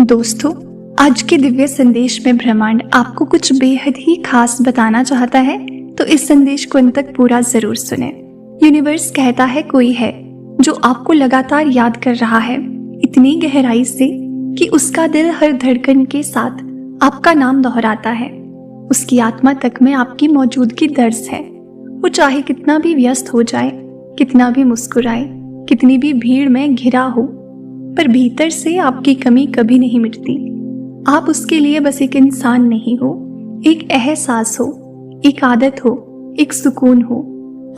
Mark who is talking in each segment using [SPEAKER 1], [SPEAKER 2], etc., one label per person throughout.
[SPEAKER 1] दोस्तों, आज के दिव्य संदेश में ब्रह्मांड आपको कुछ बेहद ही खास बताना चाहता है, तो इस संदेश को अंत तक पूरा जरूर सुने। यूनिवर्स कहता है कोई है जो आपको लगातार याद कर रहा है, इतनी गहराई से कि उसका दिल हर धड़कन के साथ आपका नाम दोहराता है। उसकी आत्मा तक में आपकी मौजूदगी दर्ज है। वो चाहे कितना भी व्यस्त हो जाए, कितना भी मुस्कुराए, कितनी भी भीड़ में घिरा हो, पर भीतर से आपकी कमी कभी नहीं मिटती। आप उसके लिए बस एक इंसान नहीं हो, एक एहसास हो, एक आदत हो, एक सुकून हो,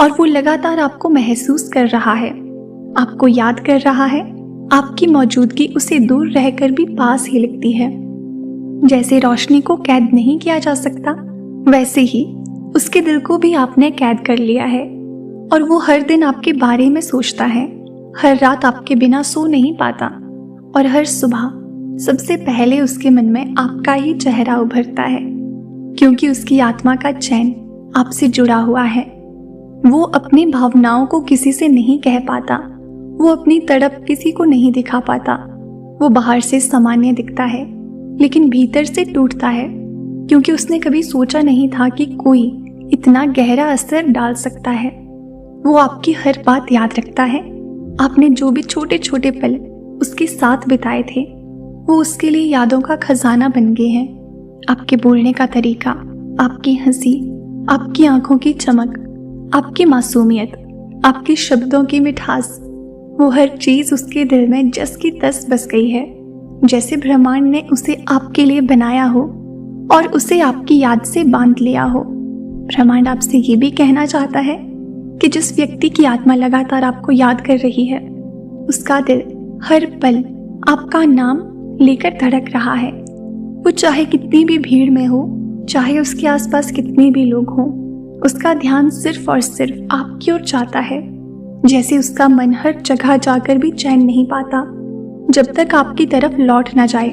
[SPEAKER 1] और वो लगातार आपको महसूस कर रहा है, आपको याद कर रहा है। आपकी मौजूदगी उसे दूर रहकर भी पास ही लगती है। जैसे रोशनी को कैद नहीं किया जा सकता, वैसे ही उसके दिल को भी आपने कैद कर लिया है। और वो हर दिन आपके बारे में सोचता है, हर रात आपके बिना सो नहीं पाता, और हर सुबह सबसे पहले उसके मन में आपका ही चेहरा उभरता है, क्योंकि उसकी आत्मा का चैन आपसे जुड़ा हुआ है। वो अपनी भावनाओं को किसी से नहीं कह पाता, वो अपनी तड़प किसी को नहीं दिखा पाता। वो बाहर से सामान्य दिखता है, लेकिन भीतर से टूटता है, क्योंकि उसने कभी सोचा नहीं था कि कोई इतना गहरा असर डाल सकता है। वो आपकी हर बात याद रखता है। आपने जो भी छोटे छोटे पल उसके साथ बिताए थे, वो उसके लिए यादों का खजाना बन गए हैं। आपके बोलने का तरीका, आपकी हंसी, आपकी आंखों की चमक, आपकी मासूमियत, आपके शब्दों की मिठास, वो हर चीज उसके दिल में जस की तस बस गई है, जैसे ब्रह्मांड ने उसे आपके लिए बनाया हो और उसे आपकी याद से बांध लिया हो। ब्रह्मांड आपसे ये भी कहना चाहता है कि जिस व्यक्ति की आत्मा लगातार आपको याद कर रही है, उसका दिल हर पल आपका नाम लेकर धड़क रहा है। वो चाहे कितनी भी भीड़ में हो, चाहे उसके आसपास कितने भी लोग हों, उसका ध्यान सिर्फ और सिर्फ आपकी ओर जाता है। जैसे उसका मन हर जगह जाकर भी चैन नहीं पाता जब तक आपकी तरफ लौट न जाए।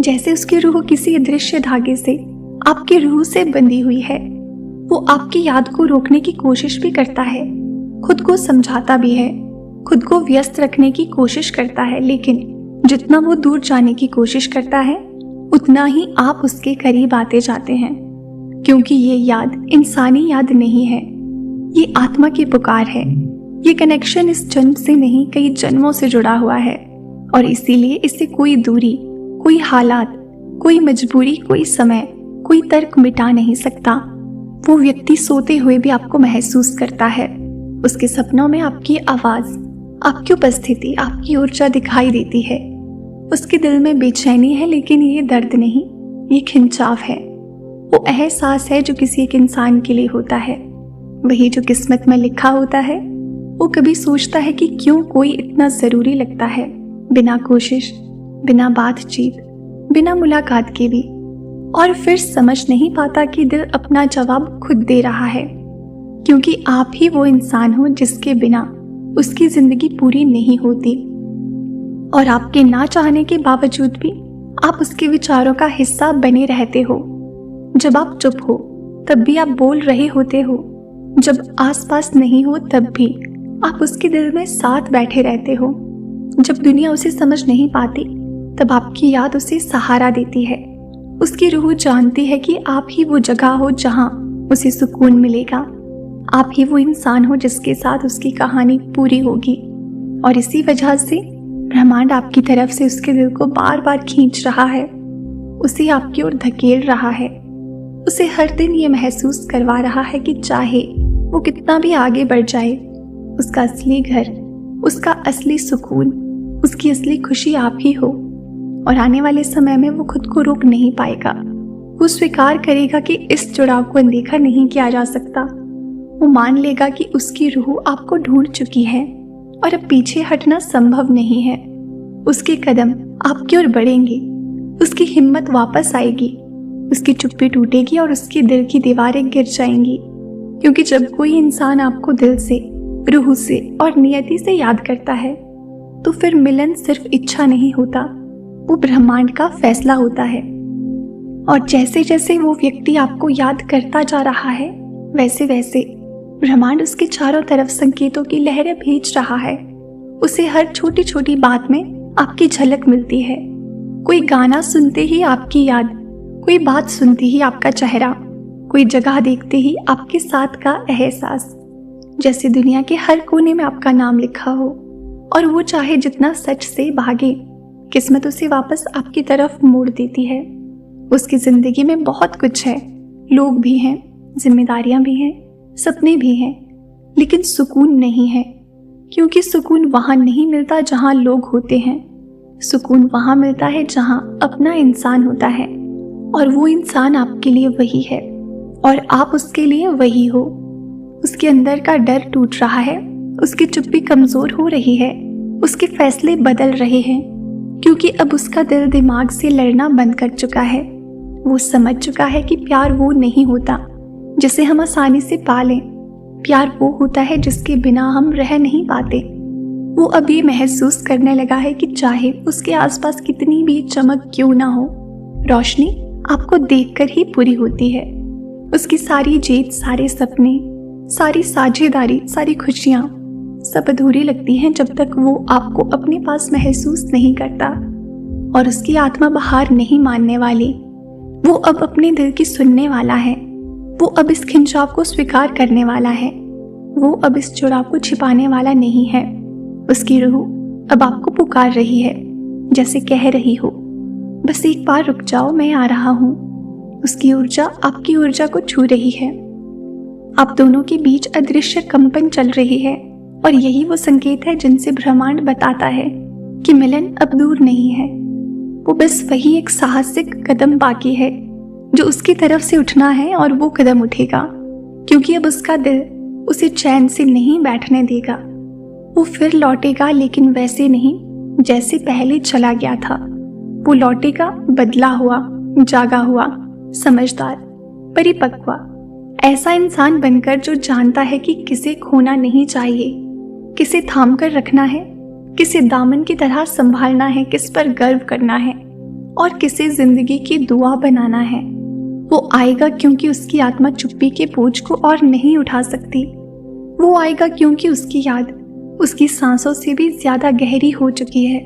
[SPEAKER 1] जैसे उसकी रूह किसी अदृश्य धागे से आपकी रूह से बंधी हुई है। वो आपकी याद को रोकने की कोशिश भी करता है, खुद को समझाता भी है, खुद को व्यस्त रखने की कोशिश करता है, लेकिन जितना वो दूर जाने की कोशिश करता है, उतना ही आप उसके करीब आते जाते हैं। क्योंकि ये याद इंसानी याद नहीं है, ये आत्मा की पुकार है। ये कनेक्शन इस जन्म से नहीं, कई जन्मों से जुड़ा हुआ है, और इसीलिए इसे कोई दूरी, कोई हालात, कोई मजबूरी, कोई समय, कोई तर्क मिटा नहीं सकता। वो व्यक्ति सोते हुए भी आपको महसूस करता है। उसके सपनों में आपकी आवाज, आपकी उपस्थिति, आपकी ऊर्जा दिखाई देती है। उसके दिल में बेचैनी है, लेकिन ये दर्द नहीं, ये खिंचाव है। वो एहसास है जो किसी एक इंसान के लिए होता है, वही जो किस्मत में लिखा होता है। वो कभी सोचता है कि क्यों कोई इतना जरूरी लगता है, बिना कोशिश, बिना बातचीत, बिना मुलाकात के भी, और फिर समझ नहीं पाता कि दिल अपना जवाब खुद दे रहा है, क्योंकि आप ही वो इंसान हो जिसके बिना उसकी जिंदगी पूरी नहीं होती। और आपके ना चाहने के बावजूद भी आप उसके विचारों का हिस्सा बने रहते हो। जब आप चुप हो तब भी आप बोल रहे होते हो, जब आसपास नहीं हो तब भी आप उसके दिल में साथ बैठे रहते हो। जब दुनिया उसे समझ नहीं पाती, तब आपकी याद उसे सहारा देती है। उसकी रूह जानती है कि आप ही वो जगह हो जहां उसे सुकून मिलेगा। आप ही वो इंसान हो जिसके साथ उसकी कहानी पूरी होगी। और इसी वजह से ब्रह्मांड आपकी तरफ से उसके दिल को बार बार खींच रहा है, उसे आपकी ओर धकेल रहा है। उसे हर दिन ये महसूस करवा रहा है कि चाहे वो कितना भी आगे बढ़ जाए, उसका असली घर, उसका असली सुकून, उसकी असली खुशी आप ही हो। और आने वाले समय में वो खुद को रोक नहीं पाएगा। वो स्वीकार करेगा कि इस जुड़ाव को अनदेखा नहीं किया जा सकता। वो मान लेगा कि उसकी रूह आपको ढूंढ चुकी है और अब पीछे हटना संभव नहीं है। उसके कदम आपकी ओर बढ़ेंगे, उसकी हिम्मत वापस आएगी, उसकी चुप्पी टूटेगी और उसके दिल की दीवारें गिर जाएंगी। क्योंकि जब कोई इंसान आपको दिल से, रूह से और नियति से याद करता है, तो फिर मिलन सिर्फ इच्छा नहीं होता, वो ब्रह्मांड का फैसला होता है। और जैसे जैसे वो व्यक्ति आपको याद करता जा रहा है, वैसे वैसे ब्रह्मांड उसके चारों तरफ संकेतों की लहरें भेज रहा है। उसे हर छोटी छोटी बात में आपकी झलक मिलती है। कोई गाना सुनते ही आपकी याद, कोई बात सुनते ही आपका चेहरा, कोई जगह देखते ही आपके साथ का एहसास, जैसे दुनिया के हर कोने में आपका नाम लिखा हो। और वो चाहे जितना सच से भागे, किस्मत उसे वापस आपकी तरफ मोड़ देती है। उसकी जिंदगी में बहुत कुछ है, लोग भी हैं, जिम्मेदारियां भी हैं, सपने भी हैं, लेकिन सुकून नहीं है। क्योंकि सुकून वहां नहीं मिलता जहां लोग होते हैं, सुकून वहां मिलता है जहां अपना इंसान होता है। और वो इंसान आपके लिए वही है और आप उसके लिए वही हो। उसके अंदर का डर टूट रहा है, उसकी चुप्पी कमजोर हो रही है, उसके फैसले बदल रहे हैं, क्योंकि अब उसका दिल दिमाग से लड़ना बंद कर चुका है। वो समझ चुका है कि प्यार वो नहीं होता जिसे हम आसानी से पा लें। प्यार वो होता है जिसके बिना हम रह नहीं पाते। वो अब ये महसूस करने लगा है कि चाहे उसके आसपास कितनी भी चमक क्यों ना हो, रोशनी आपको देखकर ही पूरी होती है। उसकी सारी जीत, सारे सपने, सारी साझेदारी, सारी खुशियां सब अधूरी लगती हैं जब तक वो आपको अपने पास महसूस नहीं करता। और उसकी आत्मा बाहर नहीं मानने वाली, वो अब अपने दिल की सुनने वाला है। वो अब इस खिंचाव को स्वीकार करने वाला है। वो अब इस जुड़ाव को छिपाने वाला नहीं है। उसकी रूह अब आपको पुकार रही है, जैसे कह रही हो, बस एक बार रुक जाओ, मैं आ रहा हूँ। उसकी ऊर्जा आपकी ऊर्जा को छू रही है। आप दोनों के बीच अदृश्य कंपन चल रही है और यही वो संकेत है जिनसे ब्रह्मांड बताता है कि मिलन अब दूर नहीं है। वो बस वही एक साहसिक कदम बाकी है जो उसकी तरफ से उठना है, और वो कदम उठेगा क्योंकि अब उसका दिल उसे चैन से नहीं बैठने देगा। वो फिर लौटेगा, लेकिन वैसे नहीं जैसे पहले चला गया था। वो लौटेगा बदला हुआ, जागा हुआ, समझदार, परिपक्व, ऐसा इंसान बनकर जो जानता है कि किसे खोना नहीं चाहिए, किसे थाम कर रखना है, किसे दामन की तरह संभालना है, किस पर गर्व करना है और किसे जिंदगी की दुआ बनाना है। वो आएगा क्योंकि उसकी आत्मा चुप्पी के बोझ को और नहीं उठा सकती। वो आएगा क्योंकि उसकी याद उसकी सांसों से भी ज्यादा गहरी हो चुकी है।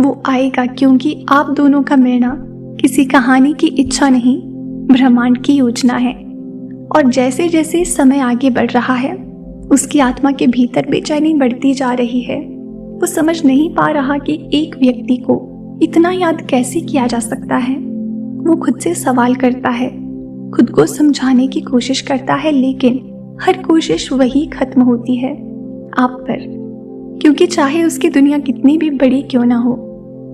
[SPEAKER 1] वो आएगा क्योंकि आप दोनों का मिलना किसी कहानी की इच्छा नहीं, ब्रह्मांड की योजना है। और जैसे जैसे समय आगे बढ़ रहा है, उसकी आत्मा के भीतर बेचैनी बढ़ती जा रही है। वो समझ नहीं पा रहा कि एक व्यक्ति को इतना याद कैसे किया जा सकता है। वो खुद से सवाल करता है, खुद को समझाने की कोशिश करता है, लेकिन हर कोशिश वही खत्म होती है, आप पर। क्योंकि चाहे उसकी दुनिया कितनी भी बड़ी क्यों ना हो,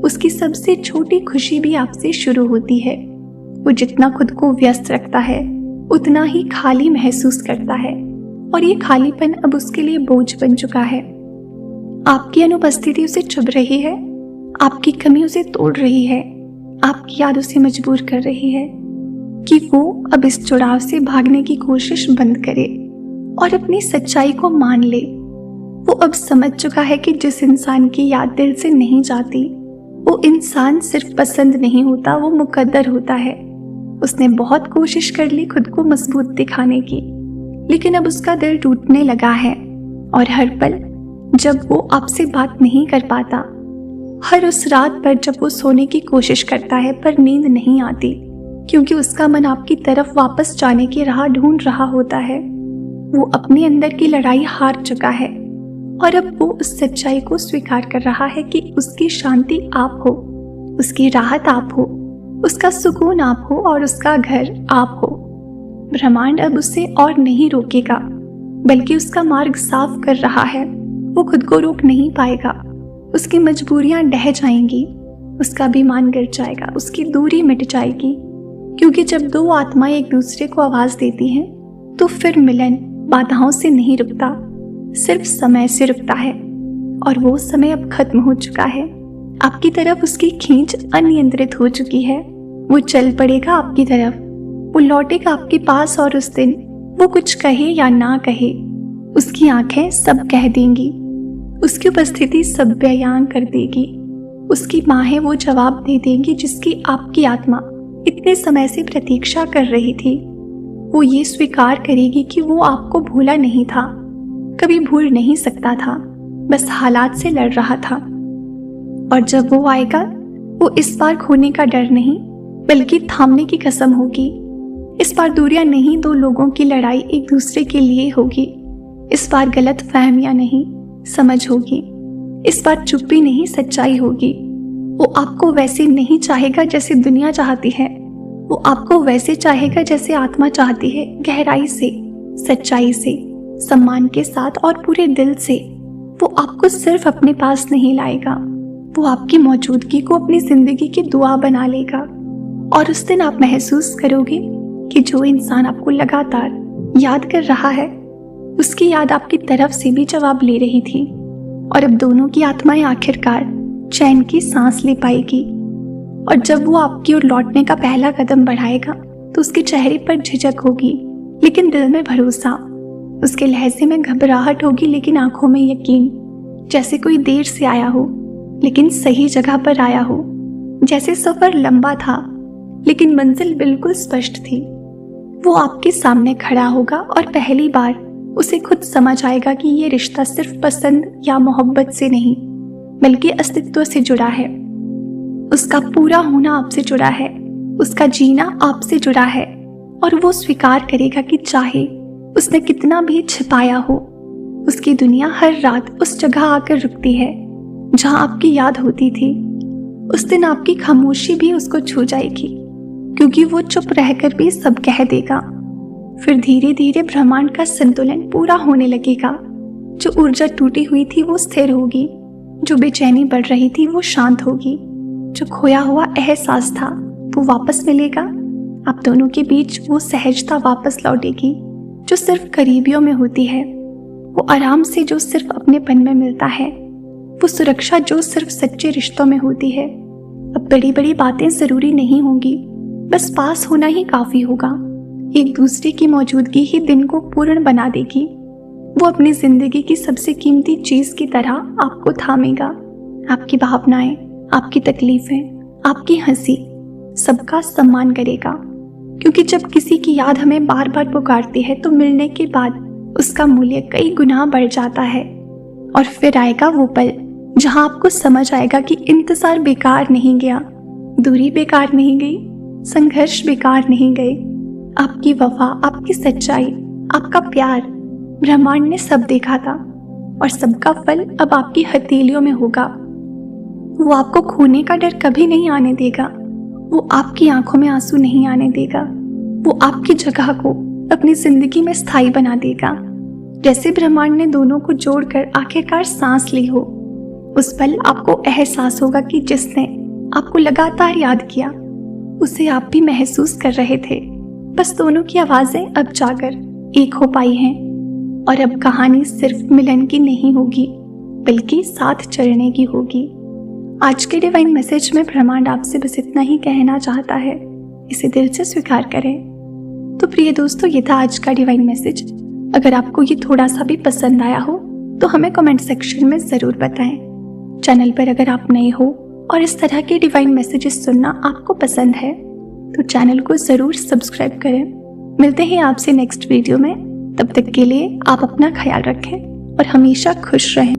[SPEAKER 1] उसकी सबसे छोटी खुशी भी आपसे शुरू होती है। वो जितना खुद को व्यस्त रखता है उतना ही खाली महसूस करता है, और ये खालीपन अब उसके लिए बोझ बन चुका है। आपकी अनुपस्थिति उसे चुभ रही है, आपकी कमी उसे तोड़ रही है, आपकी याद उसे मजबूर कर रही है कि वो अब इस जुड़ाव से भागने की कोशिश बंद करे और अपनी सच्चाई को मान ले। वो अब समझ चुका है कि जिस इंसान की याद दिल से नहीं जाती, वो इंसान सिर्फ पसंद नहीं होता, वो मुकद्दर होता है। उसने बहुत कोशिश कर ली खुद को मजबूत दिखाने की, लेकिन अब उसका दिल टूटने लगा है। और हर पल जब वो आपसे बात नहीं कर पाता, हर उस रात पर जब वो सोने की कोशिश करता है पर नींद नहीं आती, क्योंकि उसका मन आपकी तरफ वापस जाने की राह ढूंढ रहा होता है। वो अपने अंदर की लड़ाई हार चुका है और अब वो उस सच्चाई को स्वीकार कर रहा है कि उसकी शांति आप हो, उसकी राहत आप हो, उसका सुकून आप हो और उसका घर आप हो। ब्रह्मांड अब उसे और नहीं रोकेगा, बल्कि उसका मार्ग साफ कर रहा है। वो खुद को रोक नहीं पाएगा, उसकी मजबूरियां ढह जाएंगी, उसका अभिमान गिर जाएगा, उसकी दूरी मिट जाएगी। क्योंकि जब दो आत्माएं एक दूसरे को आवाज देती हैं, तो फिर मिलन बाधाओं से नहीं रुकता, सिर्फ समय से रुकता है। और वो समय अब खत्म हो चुका है। आपकी तरफ उसकी खींच अनियंत्रित हो चुकी है। वो चल पड़ेगा आपकी तरफ, वो लौटेगा आपके पास, और उस दिन वो कुछ कहे या ना कहे, उसकी आंखें सब कह देंगी, उसकी उपस्थिति सब बयां कर देगी, उसकी बाहें वो जवाब दे देंगी जिसकी आपकी आत्मा इतने समय से प्रतीक्षा कर रही थी। वो ये स्वीकार करेगी कि वो आपको भूला नहीं था, कभी भूल नहीं सकता था, बस हालात से लड़ रहा था। और जब वो आएगा, वो इस बार खोने का डर नहीं बल्कि थामने की कसम होगी। इस बार दूरियां नहीं, दो लोगों की लड़ाई एक दूसरे के लिए होगी। इस बार गलत फहमियां नहीं, समझ होगी। इस बार चुप्पी नहीं, सच्चाई होगी। वो आपको वैसे नहीं चाहेगा जैसे दुनिया चाहती है, वो आपको वैसे चाहेगा जैसे आत्मा चाहती है, गहराई से, सच्चाई से, सम्मान के साथ और पूरे दिल से। वो आपको सिर्फ अपने पास नहीं लाएगा, वो आपकी मौजूदगी को अपनी जिंदगी की दुआ बना लेगा। और उस दिन आप महसूस करोगे कि जो इंसान आपको लगातार याद कर रहा है, उसकी याद आपकी तरफ से भी जवाब ले रही थी। और अब दोनों की आत्माएं आखिरकार चैन की सांस ले पाएगी। और जब वो आपकी ओर लौटने का पहला कदम बढ़ाएगा तो उसके चेहरे पर झिझक होगी लेकिन दिल में भरोसा, उसके लहजे में घबराहट होगी लेकिन आंखों में यकीन। जैसे कोई देर से आया हो लेकिन सही जगह पर आया हो, जैसे सफर लंबा था लेकिन मंजिल बिल्कुल स्पष्ट थी। वो आपके सामने खड़ा होगा और पहली बार उसे खुद समझ आएगा कि ये रिश्ता सिर्फ पसंद या मोहब्बत से नहीं बल्कि अस्तित्व से जुड़ा है। उसका पूरा होना आपसे जुड़ा है, उसका जीना आपसे जुड़ा है। और वो स्वीकार करेगा कि चाहे उसने कितना भी छिपाया हो, उसकी दुनिया हर रात उस जगह आकर रुकती है जहां आपकी याद होती थी। उस दिन आपकी खामोशी भी उसको छू जाएगी क्योंकि वो चुप रहकर भी सब कह देगा। फिर धीरे धीरे ब्रह्मांड का संतुलन पूरा होने लगेगा। जो ऊर्जा टूटी हुई थी वो स्थिर होगी, जो बेचैनी बढ़ रही थी वो शांत होगी, जो खोया हुआ एहसास था वो वापस मिलेगा। आप दोनों के बीच वो सहजता वापस लौटेगी जो सिर्फ करीबियों में होती है, वो आराम से जो सिर्फ अपनेपन में मिलता है, वो सुरक्षा जो सिर्फ सच्चे रिश्तों में होती है। अब बड़ी बड़ी बातें जरूरी नहीं होंगी, बस पास होना ही काफी होगा। एक दूसरे की मौजूदगी ही दिन को पूर्ण बना देगी। वो अपनी जिंदगी की सबसे कीमती चीज की तरह आपको थामेगा। आपकी भावनाएं, आपकी तकलीफें, आपकी हंसी, सबका सम्मान करेगा। क्योंकि जब किसी की याद हमें बार बार पुकारती है तो मिलने के बाद उसका मूल्य कई गुना बढ़ जाता है। और फिर आएगा वो पल जहां आपको समझ आएगा कि इंतजार बेकार नहीं गया, दूरी बेकार नहीं गई, संघर्ष बेकार नहीं गए। आपकी वफा, आपकी सच्चाई, आपका प्यार, ब्रह्मांड ने सब देखा था और सबका फल अब आपकी हथेलियों में होगा। वो आपको खोने का डर कभी नहीं आने देगा, वो आपकी आंखों में आंसू नहीं आने देगा, वो आपकी जगह को अपनी जिंदगी में स्थायी बना देगा। जैसे ब्रह्मांड ने दोनों को जोड़कर आखिरकार सांस ली हो, उस पल आपको एहसास होगा कि जिसने आपको लगातार याद किया उसे आप भी महसूस कर रहे थे। बस दोनों की आवाजें अब जाकर एक हो पाई हैं और अब कहानी सिर्फ मिलन की नहीं होगी बल्कि साथ चलने की होगी। आज के डिवाइन मैसेज में ब्रह्मांड आपसे बस इतना ही कहना चाहता है, इसे दिल से स्वीकार करें। तो प्रिय दोस्तों, ये था आज का डिवाइन मैसेज। अगर आपको ये थोड़ा सा भी पसंद आया हो तो हमें कमेंट सेक्शन में जरूर बताएं। चैनल पर अगर आप नए हो और इस तरह के डिवाइन मैसेजेस सुनना आपको पसंद है तो चैनल को जरूर सब्सक्राइब करें। मिलते हैं आपसे नेक्स्ट वीडियो में। तब तक के लिए आप अपना ख्याल रखें और हमेशा खुश रहें।